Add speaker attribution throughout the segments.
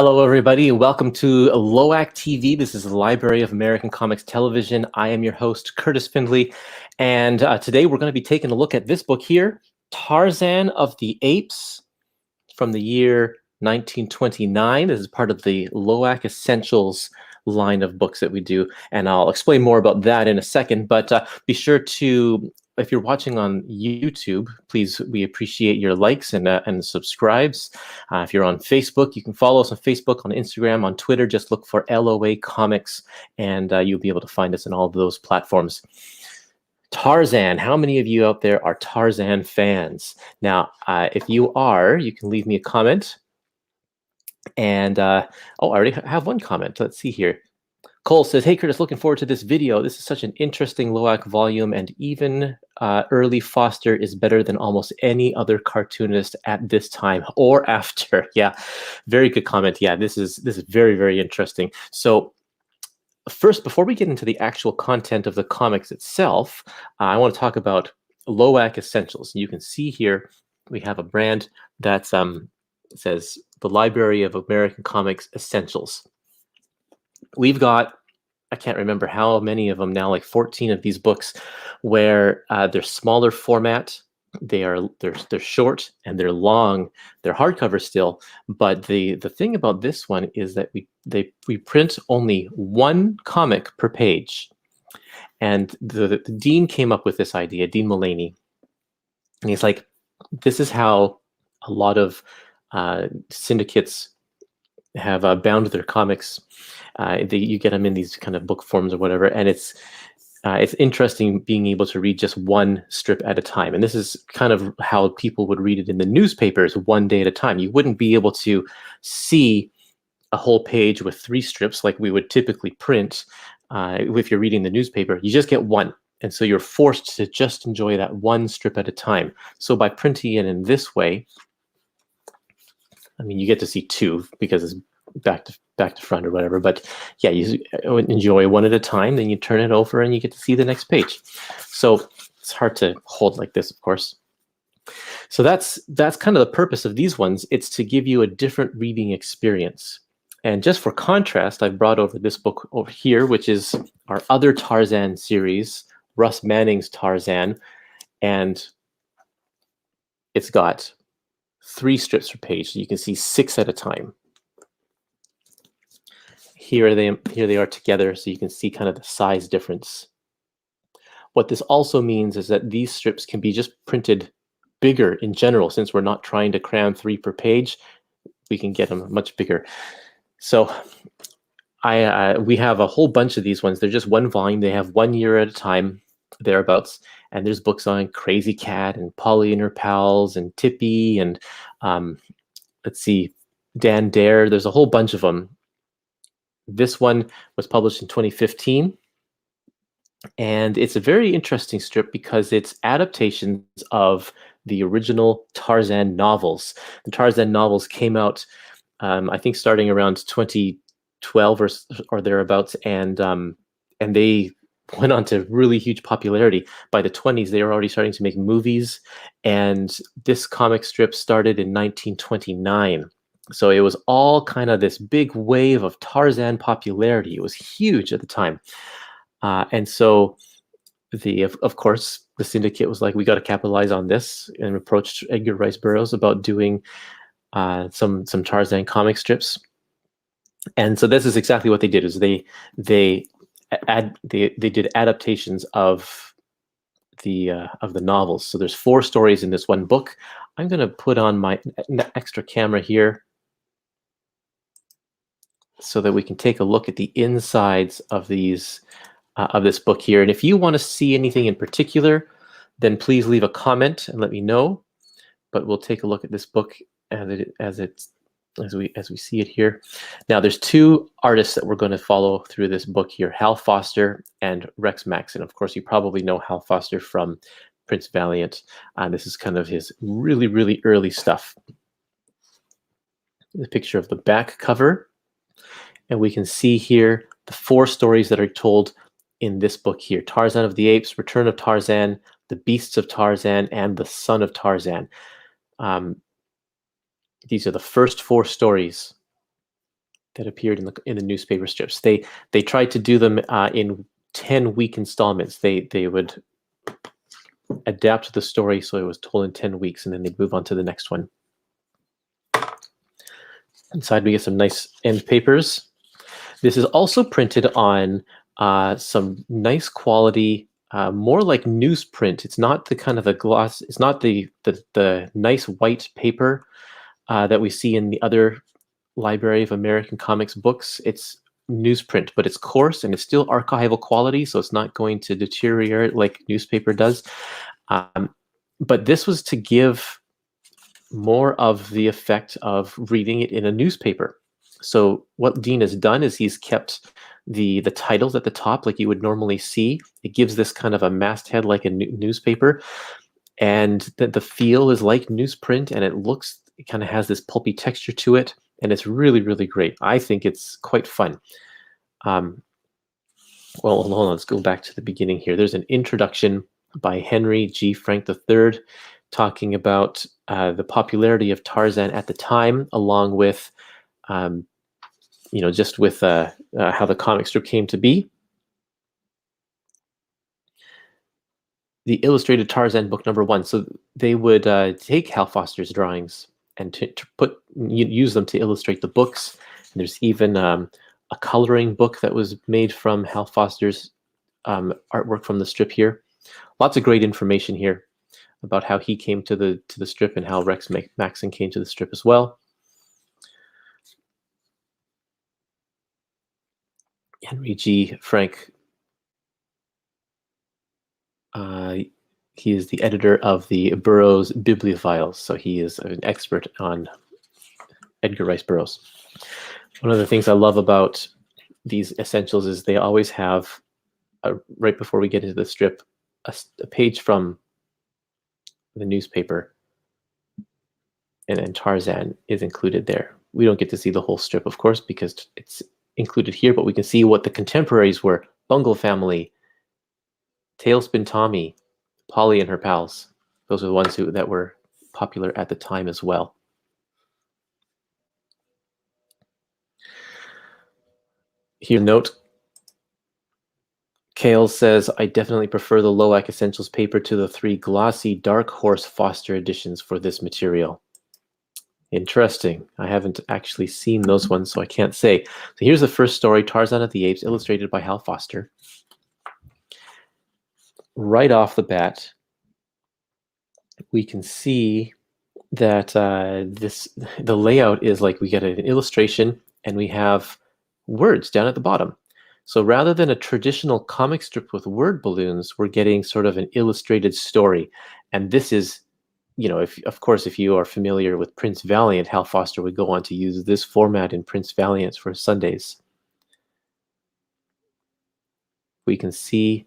Speaker 1: Hello, everybody. Welcome to LOAC-TV. This is the Library of American Comics Television. I am your host, Kurtis Findley, and today we're going to be taking a look at this book here, Tarzan of the Apes, from the year 1929. This is part of the LOAC Essentials line of books that we do, and I'll explain more about that in a second, but be sure to, if you're watching on YouTube, please, we appreciate your likes and subscribes. If you're on Facebook, you can follow us on Facebook, on Instagram, on Twitter. Just look for LOA Comics, and you'll be able to find us in all of those platforms. Tarzan. How many of you out there are Tarzan fans? Now, if you are, you can leave me a comment. And, oh, I already have one comment. Let's see here. Cole says, hey, Kurtis, looking forward to this video. This is such an interesting LOAC volume, and even early Foster is better than almost any other cartoonist at this time or after. Yeah, very good comment. Yeah, this is very, very interesting. So first, before we get into the actual content of the comics itself, I want to talk about LOAC Essentials. You can see here we have a brand that says the Library of American Comics Essentials. We've got, I can't remember how many of them now, like 14 of these books, where they're smaller format. They're short and they're long. They're hardcover still, but the thing about this one is that we print only one comic per page. And the dean came up with this idea, Dean Mullaney, and he's like, this is how a lot of syndicates have bound their comics. You get them in these kind of book forms or whatever, and it's interesting being able to read just one strip at a time. And this is kind of how people would read it in the newspapers, one day at a time. You wouldn't be able to see a whole page with 3 strips like we would typically print if you're reading the newspaper. You just get one. And so you're forced to just enjoy that one strip at a time. So by printing it in this way, I mean, you get to see 2 because it's back to front or whatever. But yeah, you enjoy one at a time, then you turn it over and you get to see the next page. So it's hard to hold like this, of course. So that's kind of the purpose of these ones. It's to give you a different reading experience. And just for contrast, I've brought over this book over here, which is our other Tarzan series, Russ Manning's Tarzan. And it's got 3 strips per page, so you can see 6 at a time. Here they are together, so you can see kind of the size difference. What this also means is that these strips can be just printed bigger in general. Since we're not trying to cram 3 per page, we can get them much bigger. So we have a whole bunch of these ones. They're just one volume. They have 1 year at a time, thereabouts. And there's books on Crazy Cat and Polly and her pals and Tippy and let's see, Dan Dare. There's a whole bunch of them. This one was published in 2015. And it's a very interesting strip because it's adaptations of the original Tarzan novels. The Tarzan novels came out, I think, starting around 2012 or thereabouts, and they went on to really huge popularity. By the 20s, they were already starting to make movies, and this comic strip started in 1929. So it was all kind of this big wave of Tarzan popularity. It was huge at the time. And so of course, the syndicate was like, we got to capitalize on this, and approached Edgar Rice Burroughs about doing some Tarzan comic strips. And so this is exactly what they did, is they did adaptations of the novels. So there's 4 stories in this one book. I'm going to put on my extra camera here so that we can take a look at the insides of these of this book here. And if you want to see anything in particular, then please leave a comment and let me know. But we'll take a look at this book as we see it here. Now, there's 2 artists that we're going to follow through this book here, Hal Foster and Rex Maxon. Of course, you probably know Hal Foster from Prince Valiant. This is kind of his really, really early stuff. The picture of the back cover. And we can see here the 4 stories that are told in this book here: Tarzan of the Apes, Return of Tarzan, The Beasts of Tarzan, and The Son of Tarzan. These are the first 4 stories that appeared in the newspaper strips. They tried to do them in 10-week installments. They would adapt the story so it was told in 10 weeks, and then they'd move on to the next one. Inside we get some nice end papers. This is also printed on some nice quality, more like newsprint. It's not the kind of the gloss. It's not the nice white paper that we see in the other Library of American Comics books. It's newsprint, but it's coarse and it's still archival quality, so it's not going to deteriorate like newspaper does. But this was to give more of the effect of reading it in a newspaper. So what Dean has done is he's kept the titles at the top like you would normally see. It gives this kind of a masthead like a newspaper, and the feel is like newsprint, and it kind of has this pulpy texture to it, and it's really, really great. I think it's quite fun. Well, hold on, let's go back to the beginning here. There's an introduction by Henry G. Frank III talking about the popularity of Tarzan at the time, along with, just with how the comic strip came to be. The illustrated Tarzan book #1. So they would take Hal Foster's drawings and use them to illustrate the books. And there's even a coloring book that was made from Hal Foster's artwork from the strip here. Lots of great information here about how he came to the strip and how Rex Maxon came to the strip as well. Henry G. Frank. He is the editor of the Burroughs Bibliophiles, so he is an expert on Edgar Rice Burroughs. One of the things I love about these essentials is they always have, right before we get into the strip, a page from the newspaper, and then Tarzan is included there. We don't get to see the whole strip, of course, because it's included here, but we can see what the contemporaries were. Bungle Family, Tailspin Tommy, Polly and her pals. Those are the ones that were popular at the time as well. Here, note, Kale says, I definitely prefer the LOAC Essentials paper to the 3 glossy Dark Horse Foster editions for this material. Interesting. I haven't actually seen those ones, so I can't say. So here's the first story, Tarzan of the Apes, illustrated by Hal Foster. Right off the bat, we can see that the layout is like we get an illustration and we have words down at the bottom. So rather than a traditional comic strip with word balloons, we're getting sort of an illustrated story. And this is, of course, if you are familiar with Prince Valiant, Hal Foster would go on to use this format in Prince Valiant for Sundays. We can see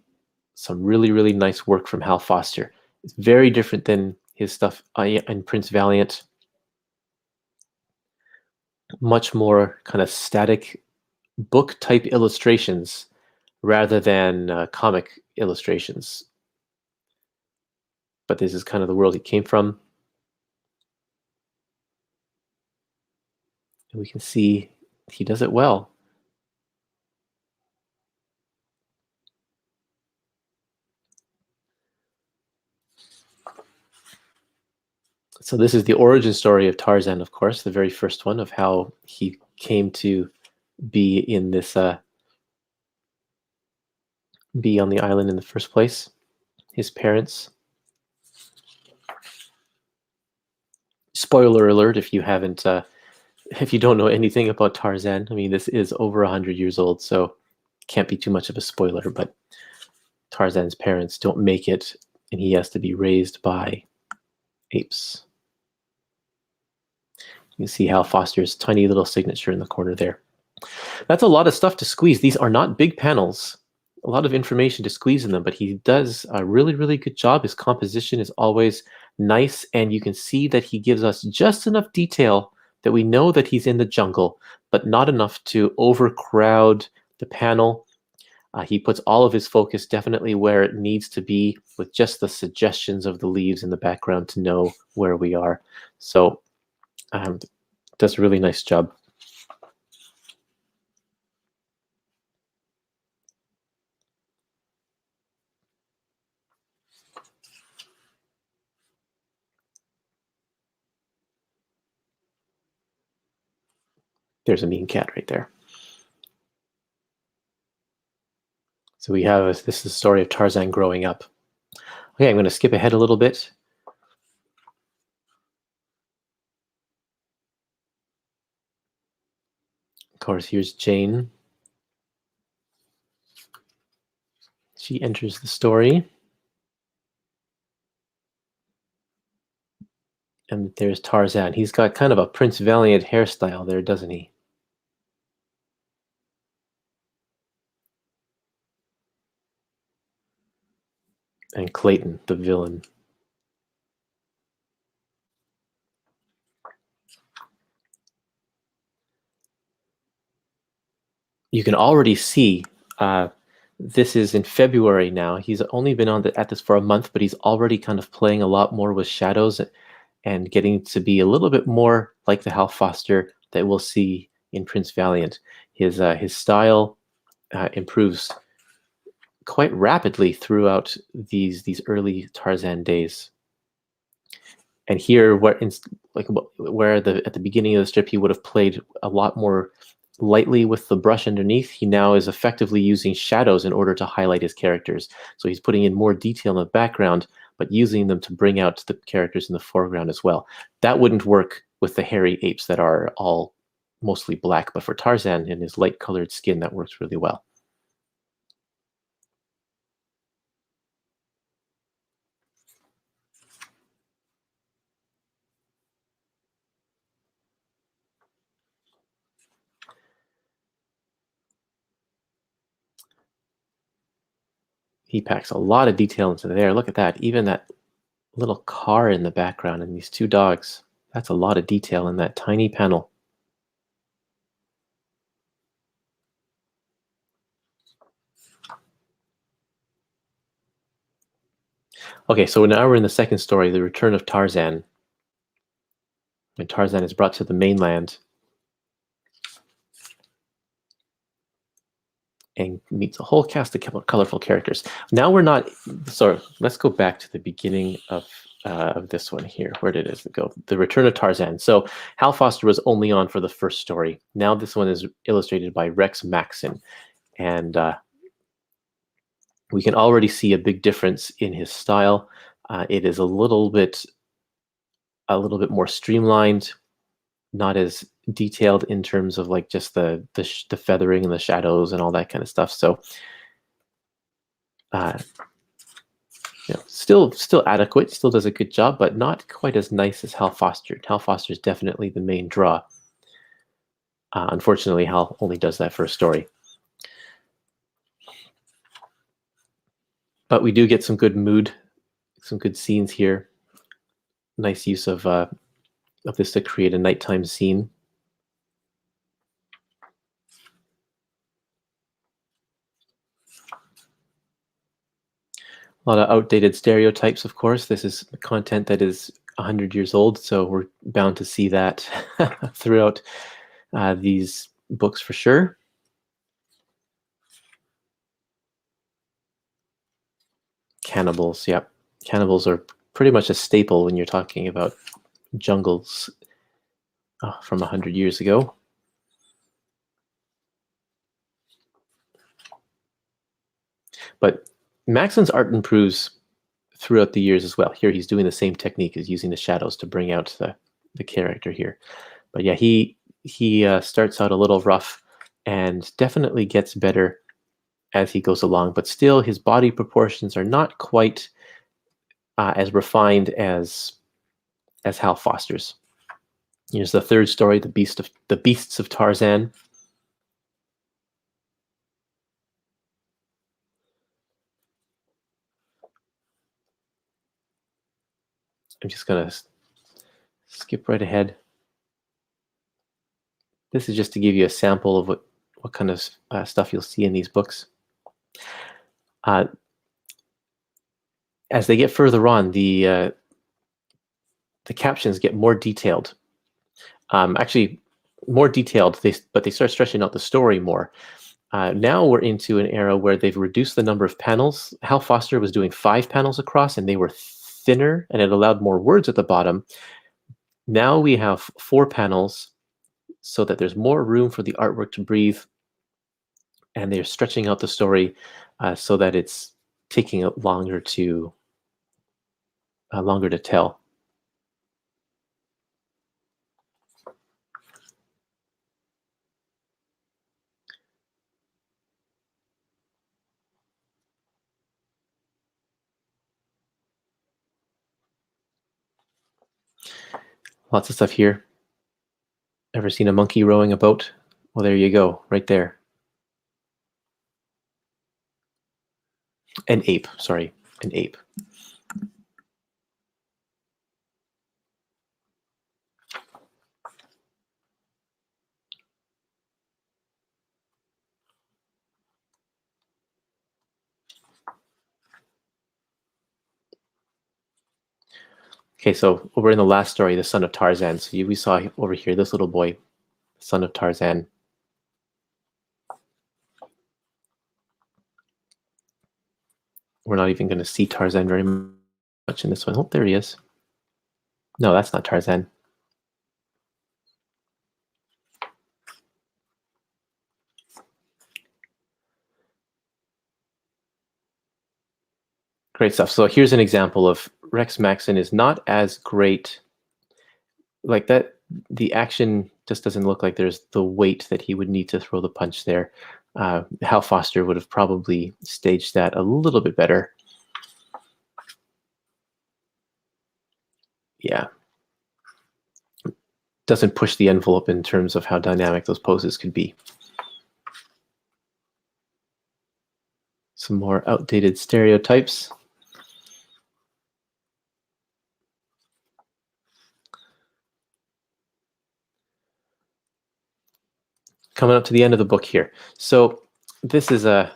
Speaker 1: some really, really nice work from Hal Foster. It's very different than his stuff in Prince Valiant. Much more kind of static book type illustrations rather than comic illustrations. But this is kind of the world he came from. And we can see he does it well. So this is the origin story of Tarzan, of course, the very first one of how he came to be in this, be on the island in the first place. His parents. Spoiler alert if you haven't, if you don't know anything about Tarzan. I mean, this is over 100 years old, so can't be too much of a spoiler, but Tarzan's parents don't make it, and he has to be raised by apes. You can see Hal Foster's tiny little signature in the corner there. That's a lot of stuff to squeeze. These are not big panels. A lot of information to squeeze in them, but he does a really, really good job. His composition is always nice, and you can see that he gives us just enough detail that we know that he's in the jungle, but not enough to overcrowd the panel. He puts all of his focus definitely where it needs to be, with just the suggestions of the leaves in the background to know where we are. So does a really nice job. There's a mean cat right there. So we have this is the story of Tarzan growing up. Okay, I'm going to skip ahead a little bit. Of course, here's Jane. She enters the story. And there's Tarzan. He's got kind of a Prince Valiant hairstyle there, doesn't he? And Clayton, the villain. You can already see this is in February now. He's only been at this for a month, but he's already kind of playing a lot more with shadows and getting to be a little bit more like the Hal Foster that we'll see in Prince Valiant. His style improves quite rapidly throughout these early Tarzan days. And here, where at the beginning of the strip he would have played a lot more lightly with the brush underneath, he now is effectively using shadows in order to highlight his characters. So he's putting in more detail in the background, but using them to bring out the characters in the foreground as well. That wouldn't work with the hairy apes that are all mostly black, but for Tarzan and his light colored skin, that works really well. He packs a lot of detail into there. Look at that. Even that little car in the background and these two dogs. That's a lot of detail in that tiny panel. Okay, so now we're in the second story, the return of Tarzan. When Tarzan is brought to the mainland and meets a whole cast of colorful characters. Now we're not, so let's go back to the beginning of this one here. Where did it go? The Return of Tarzan. So Hal Foster was only on for the first story. Now this one is illustrated by Rex Maxon. And we can already see a big difference in his style. It is a little bit more streamlined, not as detailed in terms of like just the feathering and the shadows and all that kind of stuff. So, still adequate, still does a good job, but not quite as nice as Hal Foster. Hal Foster is definitely the main draw. Unfortunately, Hal only does that first story. But we do get some good mood, some good scenes here. Nice use of this to create a nighttime scene. A lot of outdated stereotypes, of course. This is content that is 100 years old, so we're bound to see that throughout these books for sure. Cannibals, yep. Cannibals are pretty much a staple when you're talking about jungles from 100 years ago. But Maxon's art improves throughout the years as well. Here he's doing the same technique as using the shadows to bring out the character here. But yeah, he starts out a little rough and definitely gets better as he goes along, but still his body proportions are not quite as refined as Hal Foster's. Here's the third story, the Beasts of Tarzan. I'm just gonna skip right ahead. This is just to give you a sample of what kind of stuff you'll see in these books. As they get further on, the captions get more detailed. Actually, more detailed, but they start stretching out the story more. Now we're into an era where they've reduced the number of panels. Hal Foster was doing 5 panels across, and they were thinner, and it allowed more words at the bottom. Now we have 4 panels so that there's more room for the artwork to breathe, and they're stretching out the story so that it's taking longer to tell. Lots of stuff here. Ever seen a monkey rowing a boat? Well, there you go, right there. An ape, sorry, an ape. Okay, so we're in the last story, the son of Tarzan. So we saw over here, this little boy, son of Tarzan. We're not even going to see Tarzan very much in this one. Oh, there he is. No, that's not Tarzan. Great stuff. So here's an example of Rex Maxon is not as great. Like that, the action just doesn't look like there's the weight that he would need to throw the punch there. Hal Foster would have probably staged that a little bit better. Yeah. Doesn't push the envelope in terms of how dynamic those poses could be. Some more outdated stereotypes. Coming up to the end of the book here. So this is I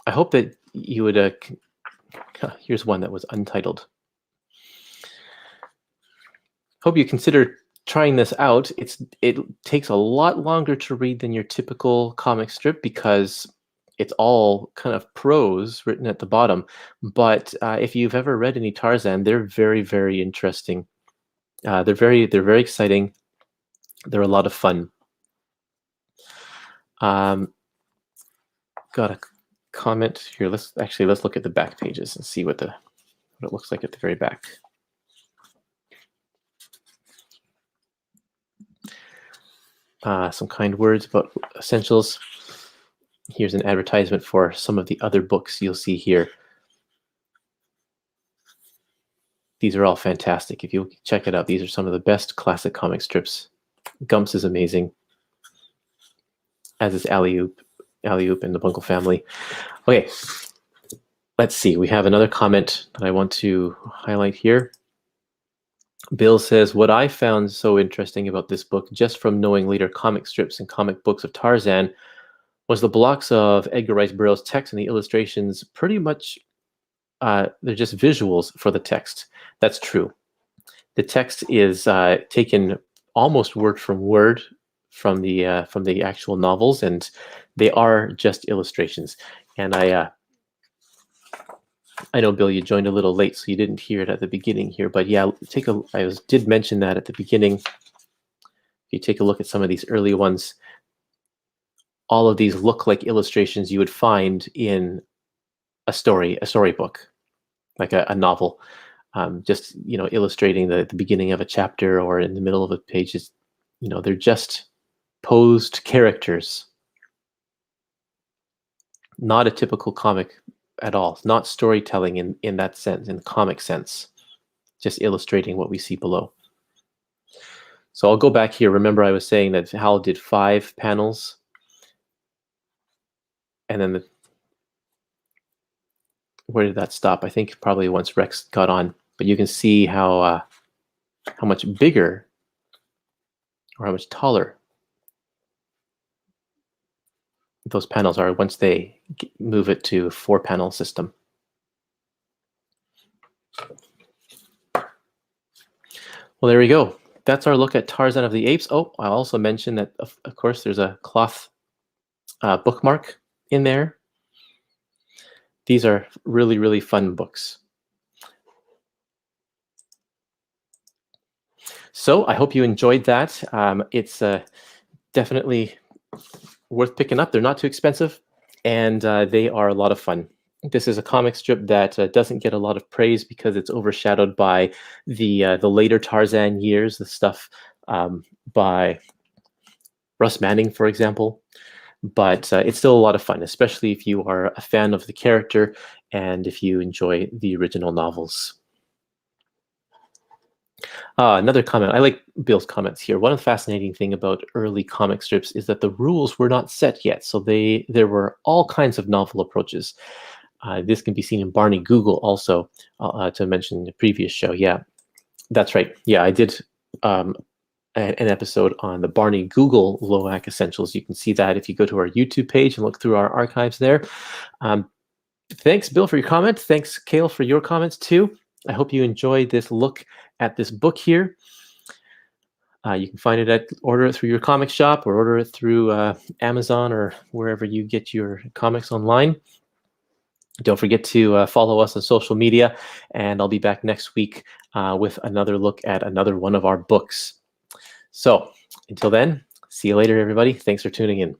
Speaker 1: hope that you would, here's one that was untitled. Hope you consider trying this out. It takes a lot longer to read than your typical comic strip because it's all kind of prose written at the bottom. But if you've ever read any Tarzan, they're very, very interesting. They're very exciting. They're a lot of fun. Got a comment here. Let's look at the back pages and see what it looks like at the very back. Some kind words about Essentials. Here's an advertisement for some of the other books you'll see here. These are all fantastic. If you check it out, these are some of the best classic comic strips. Gumps is amazing, as is Alley-Oop and the Bunkle family. Okay, let's see. We have another comment that I want to highlight here. Bill says, what I found so interesting about this book, just from knowing later comic strips and comic books of Tarzan, was the blocks of Edgar Rice Burroughs' text and the illustrations pretty much, they're just visuals for the text. That's true. The text is taken almost word from word from the actual novels, and they are just illustrations. And I know, Bill, you joined a little late, so you didn't hear it at the beginning here. But yeah, I did mention that at the beginning. If you take a look at some of these early ones, all of these look like illustrations you would find in a storybook, like a novel. Just illustrating the beginning of a chapter or in the middle of a page. They're just posed characters. Not a typical comic at all. Not storytelling in that sense, in the comic sense. Just illustrating what we see below. So I'll go back here. Remember I was saying that Hal did 5 panels. And then where did that stop? I think probably once Rex got on. But you can see how much bigger or how much taller those panels are once they move it to 4-panel system. Well, there we go. That's our look at Tarzan of the Apes. Oh, I'll also mention that, of course, there's a cloth bookmark in there. These are really, really fun books. So I hope you enjoyed that. It's definitely worth picking up. They're not too expensive, and they are a lot of fun. This is a comic strip that doesn't get a lot of praise because it's overshadowed by the later Tarzan years, the stuff by Russ Manning, for example. But it's still a lot of fun, especially if you are a fan of the character and if you enjoy the original novels. Another comment. I like Bill's comments here. One of the fascinating thing about early comic strips is that the rules were not set yet. So there were all kinds of novel approaches. This can be seen in Barney Google also, to mention the previous show. Yeah, that's right. Yeah, I did an episode on the Barney Google LOAC Essentials. You can see that if you go to our YouTube page and look through our archives there. Thanks, Bill, for your comment. Thanks, Cale, for your comments too. I hope you enjoyed this look at this book here. You can find it order it through your comic shop or order it through Amazon or wherever you get your comics online. Don't forget to follow us on social media, and I'll be back next week with another look at another one of our books. So until then, see you later, everybody. Thanks for tuning in.